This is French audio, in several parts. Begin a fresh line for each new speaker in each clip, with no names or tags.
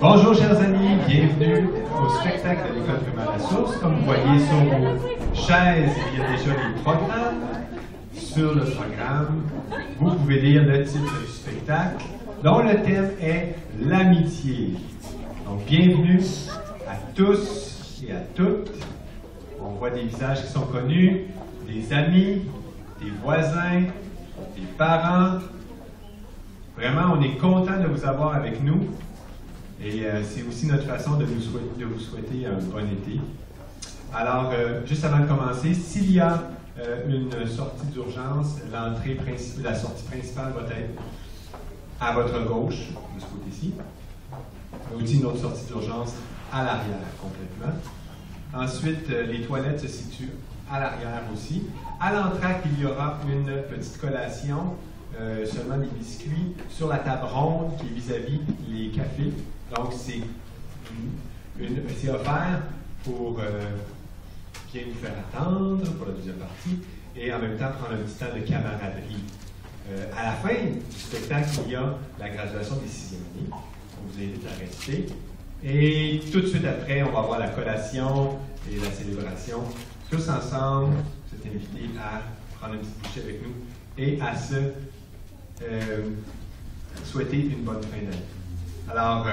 Bonjour chers amis, bienvenue au spectacle de l'École primaire La Source. Comme vous voyez sur vos chaises, il y a déjà des programmes. Sur le programme, vous pouvez lire le titre du spectacle, dont le thème est l'amitié. Donc bienvenue à tous et à toutes. On voit des visages qui sont connus, des amis, des voisins, des parents. Vraiment, on est content de vous avoir avec nous. Et c'est aussi notre façon de vous souhaiter un bon été. Alors, juste avant de commencer, s'il y a une sortie d'urgence, la sortie principale va être à votre gauche, de ce côté-ci. Il y a aussi une autre sortie d'urgence à l'arrière, complètement. Ensuite, les toilettes se situent à l'arrière aussi. À l'entracte, il y aura une petite collation, seulement des biscuits, sur la table ronde qui est vis-à-vis les cafés. Donc, c'est offert pour bien nous faire attendre pour la deuxième partie et en même temps prendre un petit temps de camaraderie. À la fin du spectacle, il y a la graduation des 6e années. On vous invite à rester. Et tout de suite après, on va avoir la collation et la célébration. Tous ensemble, vous êtes invités à prendre un petit bouchée avec nous et à se souhaiter une bonne fin d'année. Alors,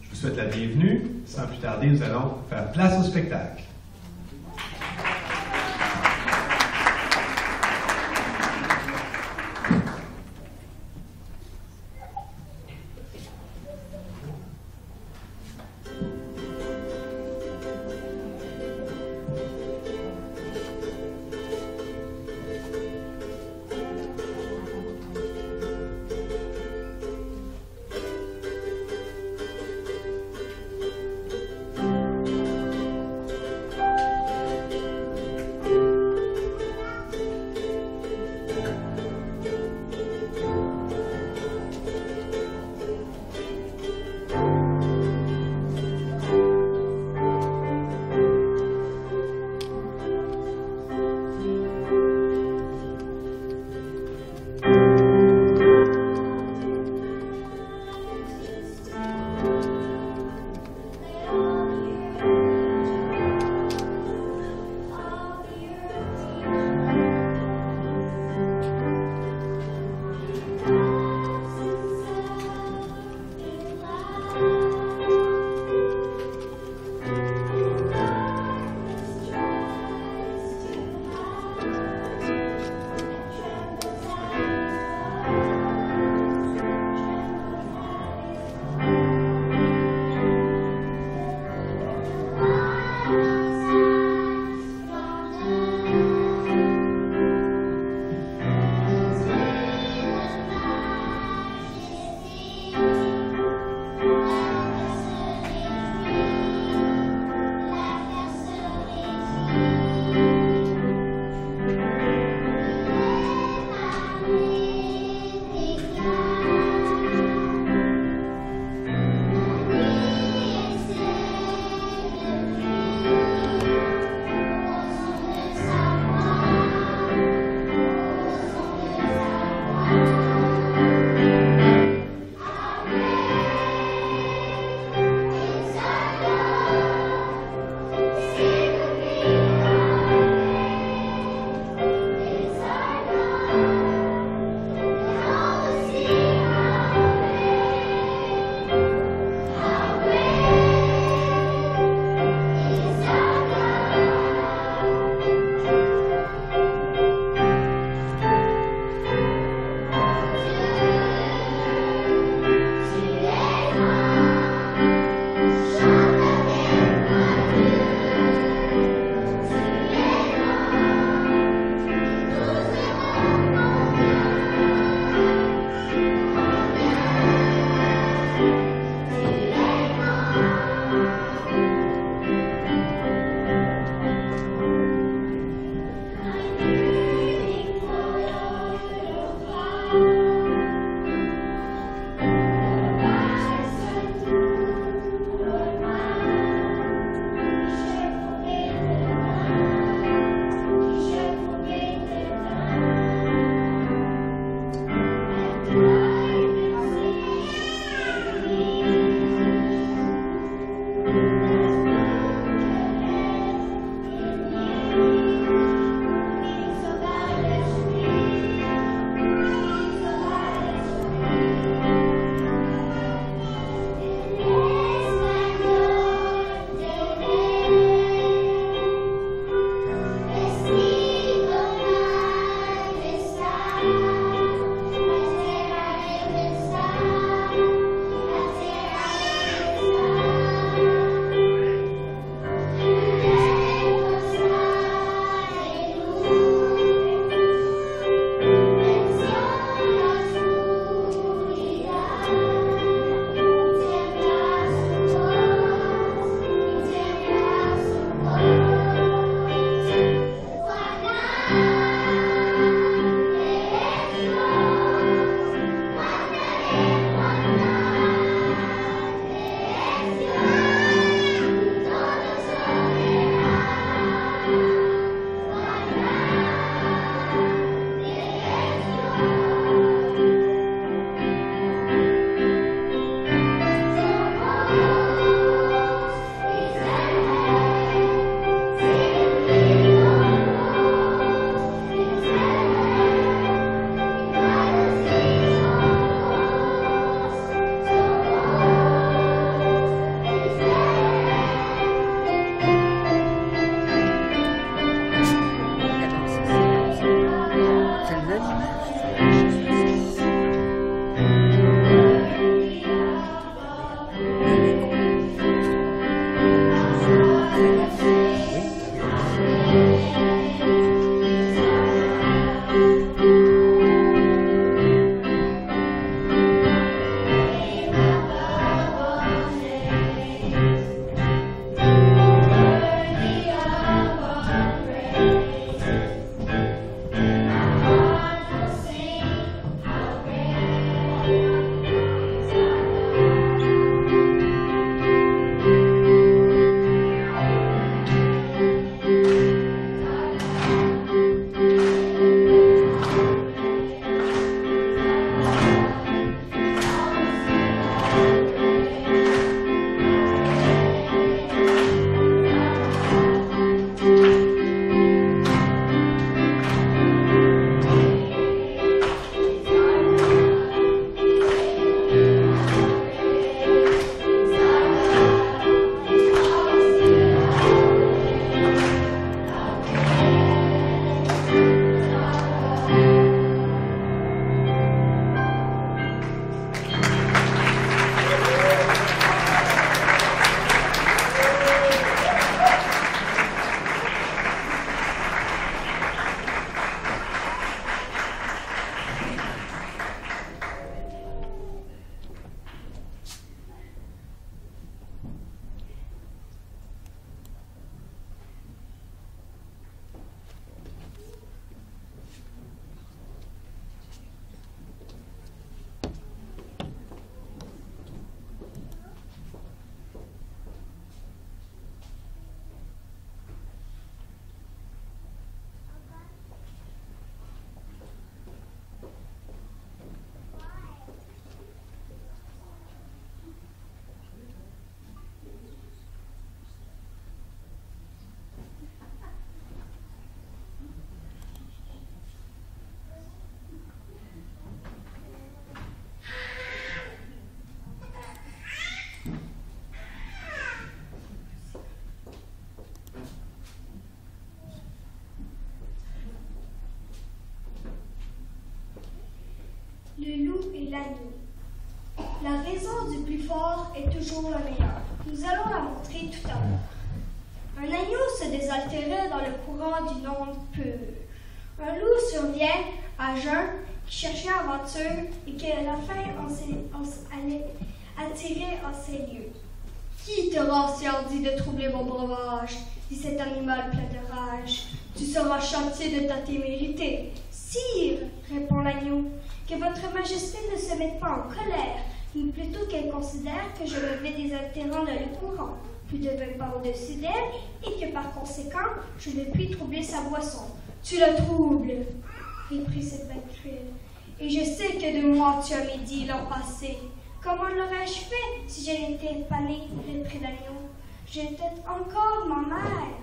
je vous souhaite la bienvenue. Sans plus tarder, nous allons faire place au spectacle.
Le loup et l'agneau. La raison du plus fort est toujours la meilleure. Nous allons la montrer tout à l'heure. Un agneau se désaltérait dans le courant d'une onde pure. Un loup survient à jeun qui cherchait aventure et qui à la fin allait attirer en ces lieux. Qui t'aura si hardi de troubler mon breuvage, dit cet animal plein de rage. Tu seras châtié de ta témérité. Sire, répond l'agneau, que votre majesté ne se mette pas en colère, mais plutôt qu'elle considère que je me vais désaltérant dans le courant, plus de 20 pas au-dessus d'elle, et que par conséquent, je ne puis troubler sa boisson. Tu la troubles, reprit cette bête cruelle, et je sais que de moi tu as médit l'an passé. Comment l'aurais-je fait si je n'étais pas né, reprit l'agneau? J'étais encore ma mère.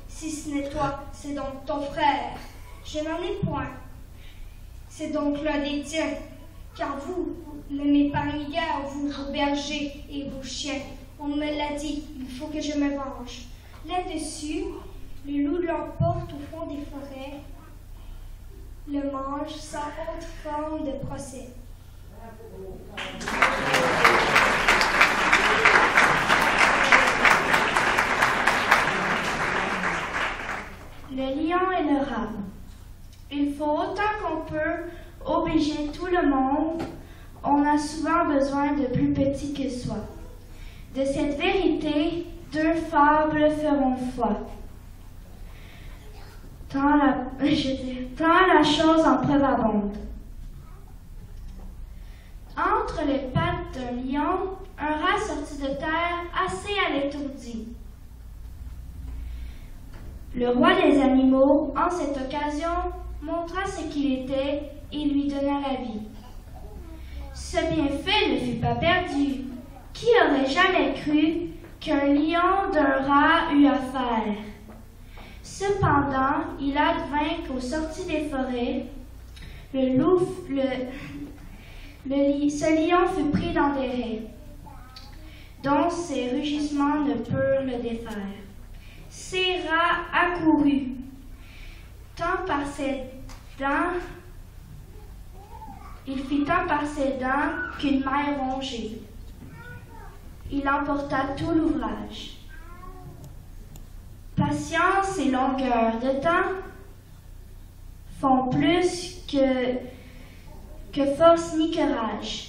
Si ce n'est toi, c'est donc ton frère. Je n'en ai point. C'est donc l'un des tiens, car vous ne m'épargnez guère, vous, vos bergers et vos chiens. On me l'a dit, il faut que je me venge. Là-dessus, le loup l'emporte au fond des forêts, le mange sans autre forme de procès.
Le lion et le rat. Il faut autant qu'on peut obliger tout le monde. On a souvent besoin de plus petits que soi. De cette vérité, deux fables feront foi. Tant la chose en preuve abonde. Entre les pattes d'un lion, un rat sortit de terre assez à l'étourdi. Le roi des animaux, en cette occasion, montra ce qu'il était et lui donna la vie. Ce bienfait ne fut pas perdu. Qui aurait jamais cru qu'un lion d'un rat eût affaire? Cependant, il advint qu'aux sorties des forêts, ce lion fut pris dans des raies, dont ses rugissements ne purent le défaire. Ces rats accourut, tant par ses dents, il fit tant par ses dents qu'une maille rongée. Il emporta tout l'ouvrage. Patience et longueur de temps font plus que force ni courage.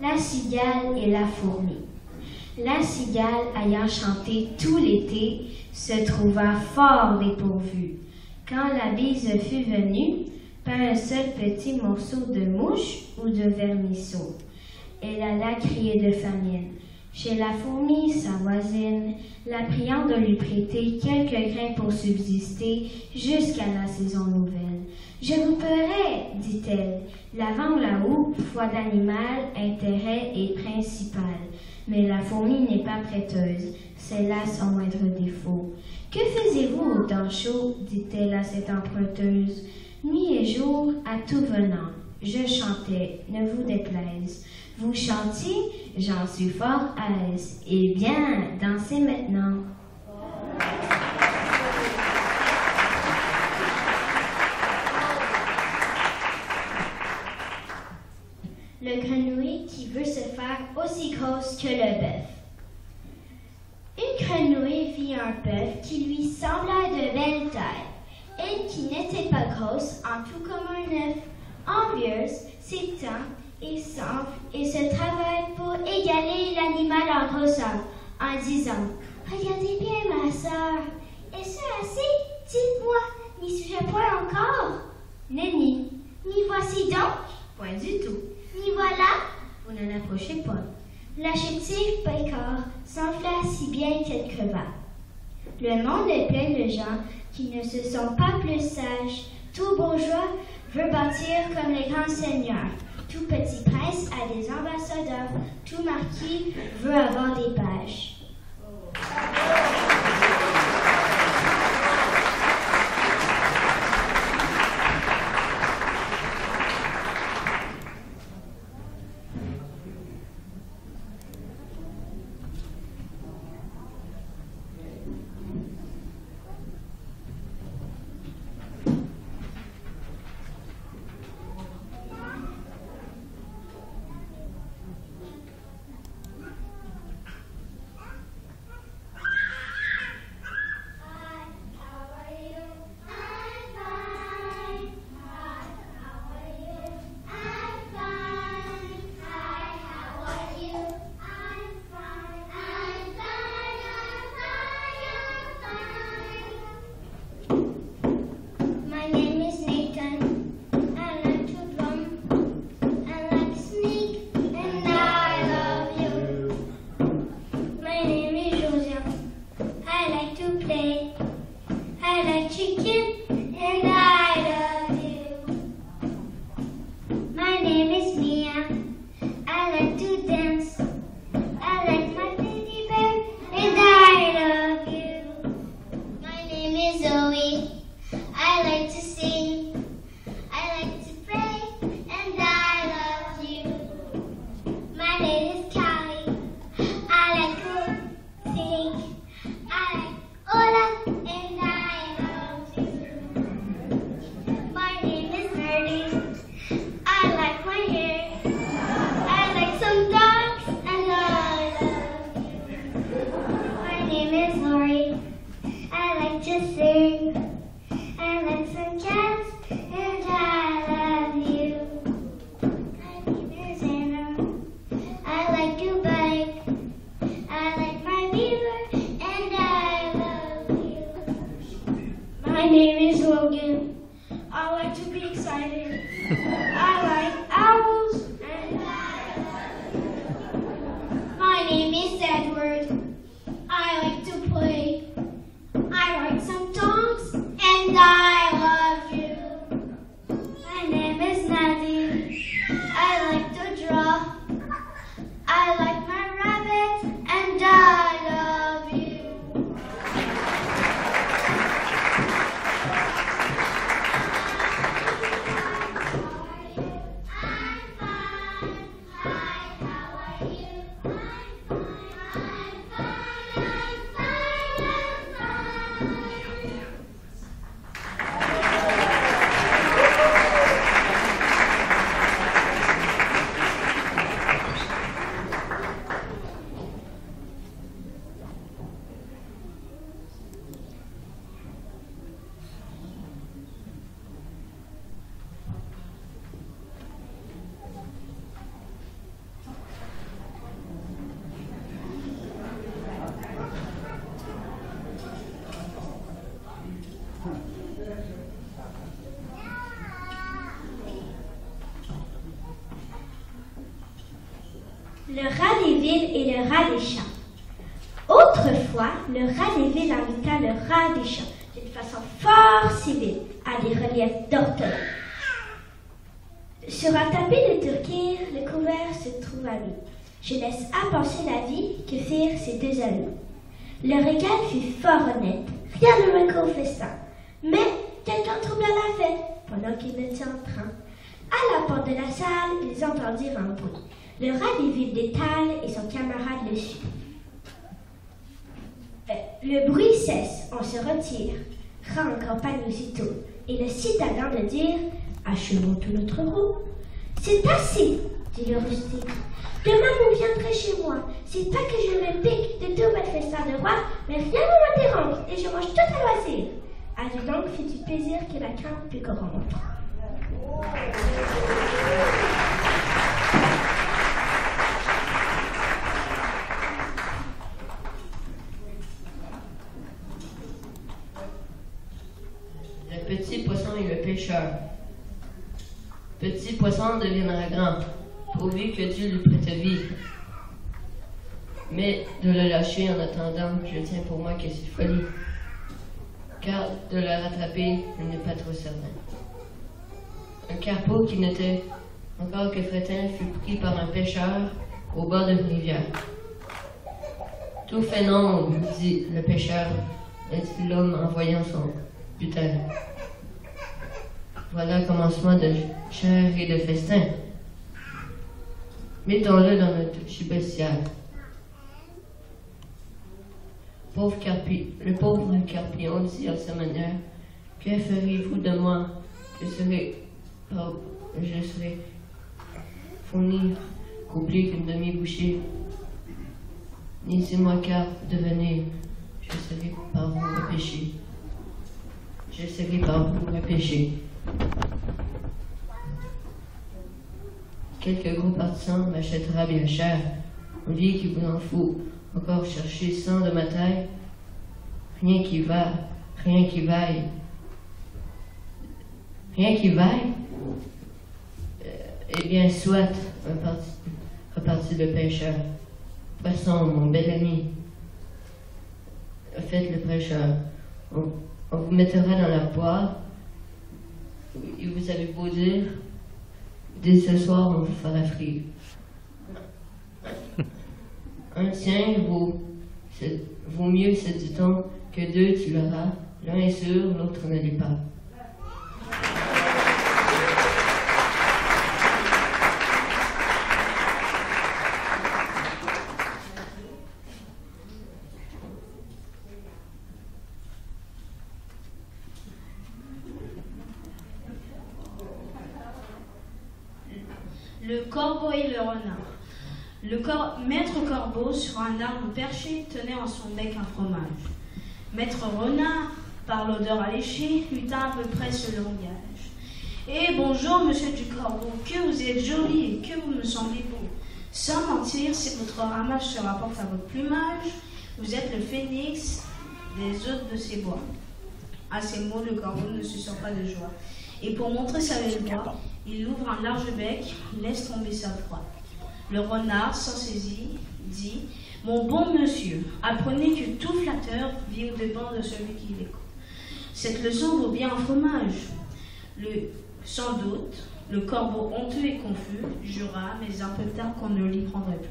la cigale et la fourmi. La cigale, ayant chanté tout l'été, se trouva fort dépourvue. Quand la bise fut venue, pas un seul petit morceau de mouche ou de vermisseau. Elle alla crier de famine. Chez la fourmi, sa voisine, la priant de lui prêter quelques grains pour subsister jusqu'à la saison nouvelle. « Je vous paierai, dit-elle. La vent la houppe, foi d'animal, intérêt et principal. Mais la fourmi n'est pas prêteuse, c'est là son moindre défaut. Que faisiez-vous au temps chaud, dit-elle à cette emprunteuse. Nuit et jour, à tout venant, je chantais, ne vous déplaise. Vous chantiez, j'en suis fort à l'aise. Eh bien, dansez maintenant.
Le grenouille qui veut se faire aussi grosse que le bœuf. Une grenouille vit un bœuf qui lui sembla de belle taille, elle qui n'était pas grosse en tout comme un œuf, envieuse, s'étend et s'enfle et se travaille pour égaler l'animal en grosseur, en disant « Regardez bien ma sœur, est-ce assez? Dites-moi, n'y suis-je point encore? » « Nenni, m'y voici donc? »
« Point du tout. »«
M'y voilà? »
Vous n'en approchez pas.
La chétive pécore s'enfla si bien qu'elle creva. Le monde est plein de gens qui ne se sont pas plus sages. Tout bourgeois veut bâtir comme les grands seigneurs. Tout petit prince a des ambassadeurs. Tout marquis veut avoir des pages.
I
Le rat des villes et le rat des champs. Autrefois, le rat des villes invita le rat des champs d'une façon fort civile à des reliefs d'orthodoxes. Sur un tapis de turquie, le couvert se trouva mis. Je laisse à penser la vie que firent ces deux amis. Le régal fut fort honnête, rien ne manqua au festin. Mais quelqu'un troubla la fête pendant qu'ils étaient en train. À la porte de la salle, ils entendirent un bruit. Le rat des villes d'étale et son camarade le suivent. Le bruit cesse, on se retire. Rat en campagne aussitôt, et le citadin de dire « Achevons tout notre roue ». « C'est assez », dit le rustique. « Demain vous viendrez chez moi. C'est pas que je me pique de tout votre festin de roi, mais rien ne m'interrompt, et je mange tout à loisir. Adjudant fit du plaisir que la crainte put corrompre. »
Le petit poisson et le pêcheur. Petit poisson deviendra grand, pourvu que Dieu lui prête vie. Mais de le lâcher en attendant, je tiens pour moi que c'est folie. Car de le rattraper, il n'est pas trop certain. Un carpeau qui n'était encore que fretin fut pris par un pêcheur au bord d'une rivière. Tout fait non, dit le pêcheur, dit l'homme en voyant son butin. Voilà le commencement de chair et de festin. Mettons-le dans notre chibestial. Le pauvre Carpillon dit à sa manière, « Que ferez-vous de moi? Je serai fourni, couplé qu'une demi-bouchée. Laissez-moi Carpe devenir, je serai par vous repêché. Je serai par vous repêché. » Quelques gros partisans m'achètera bien cher. Un vieil qui vous en faut encore chercher 100 de ma taille. Rien qui vaille. Eh bien, soit, repartit le pêcheur. Poisson, mon bel ami. Faites le prêcheur. On vous mettra dans la poire. Et vous avez beau dire, dès ce soir, on vous fera frire. Un tien vaut mieux, se dit-on, que deux tu l'auras. L'un est sûr, l'autre ne l'est pas.
Le corbeau et le renard. Maître corbeau, sur un arbre perché, tenait en son bec un fromage. Maître renard, par l'odeur alléchée, lui tint à peu près ce langage. « Eh, bonjour, monsieur du corbeau, que vous êtes joli et que vous me semblez beau. Sans mentir, si votre ramage se rapporte à votre plumage, vous êtes le phénix des hôtes de ces bois. » À ces mots, le corbeau ne se sent pas de joie. Et pour montrer sa belle voix, il ouvre un large bec, laisse tomber sa proie. Le renard, sans saisir, dit « Mon bon monsieur, apprenez que tout flatteur vit au-devant de celui qui l'écoute. Cette leçon vaut bien un fromage. » Sans doute, le corbeau honteux et confus jura, mais un peu tard, qu'on ne l'y prendrait plus.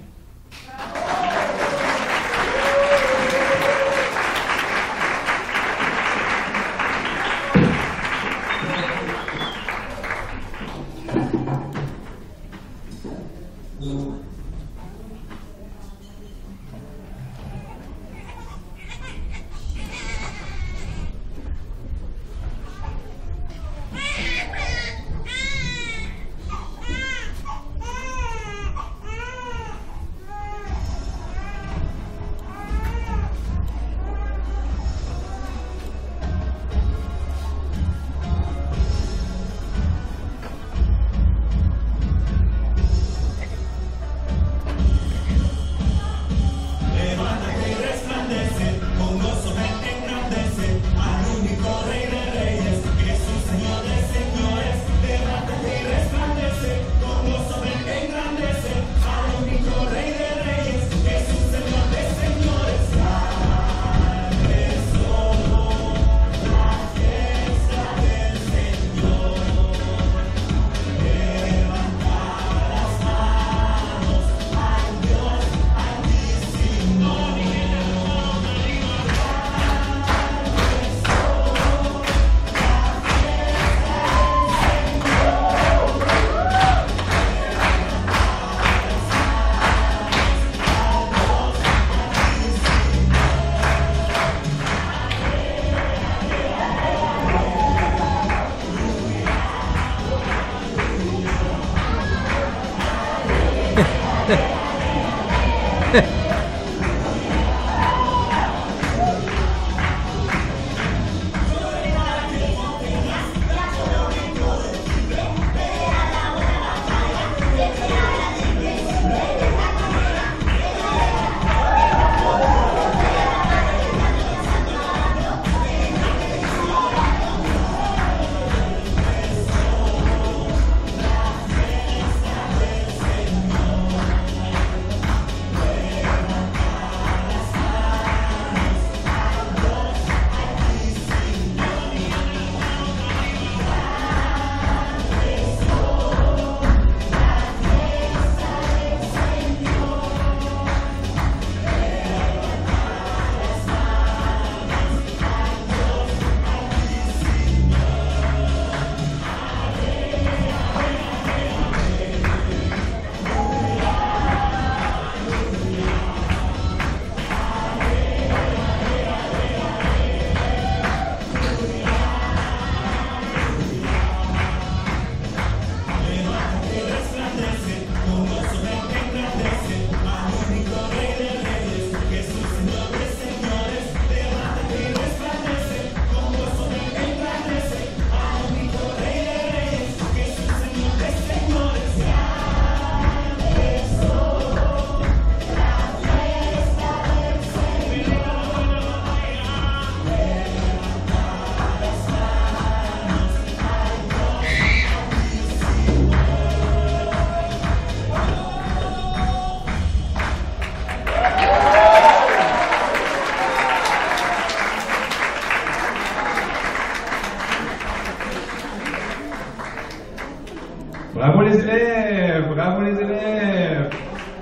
Bravo les élèves! Bravo les élèves!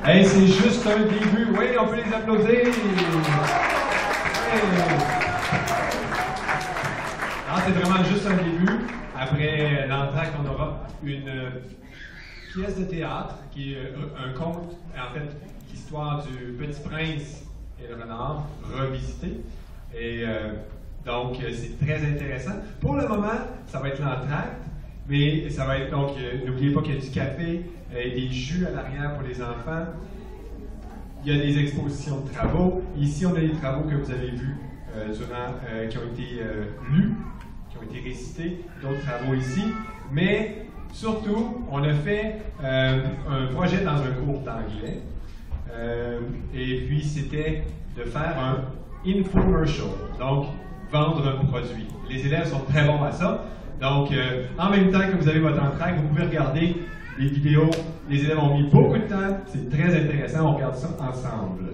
Hey, c'est juste un début. Oui, on peut les applaudir. Hey. Alors, c'est vraiment juste un début. Après l'entracte, on aura une pièce de théâtre qui est un conte, en fait, l'histoire du Petit Prince et le renard revisité. Et donc, c'est très intéressant. Pour le moment, ça va être l'entracte. Mais ça va être donc, n'oubliez pas qu'il y a du café et des jus à l'arrière pour les enfants. Il y a des expositions de travaux. Ici, on a les travaux que vous avez vus qui ont été lus, qui ont été récités, d'autres travaux ici. Mais surtout, on a fait un projet dans un cours d'anglais. Et puis, c'était de faire un infomercial, donc vendre un produit. Les élèves sont très bons à ça. Donc, en même temps que vous avez votre entracte, vous pouvez regarder les vidéos. Les élèves ont mis beaucoup de temps. C'est très intéressant. On regarde ça ensemble.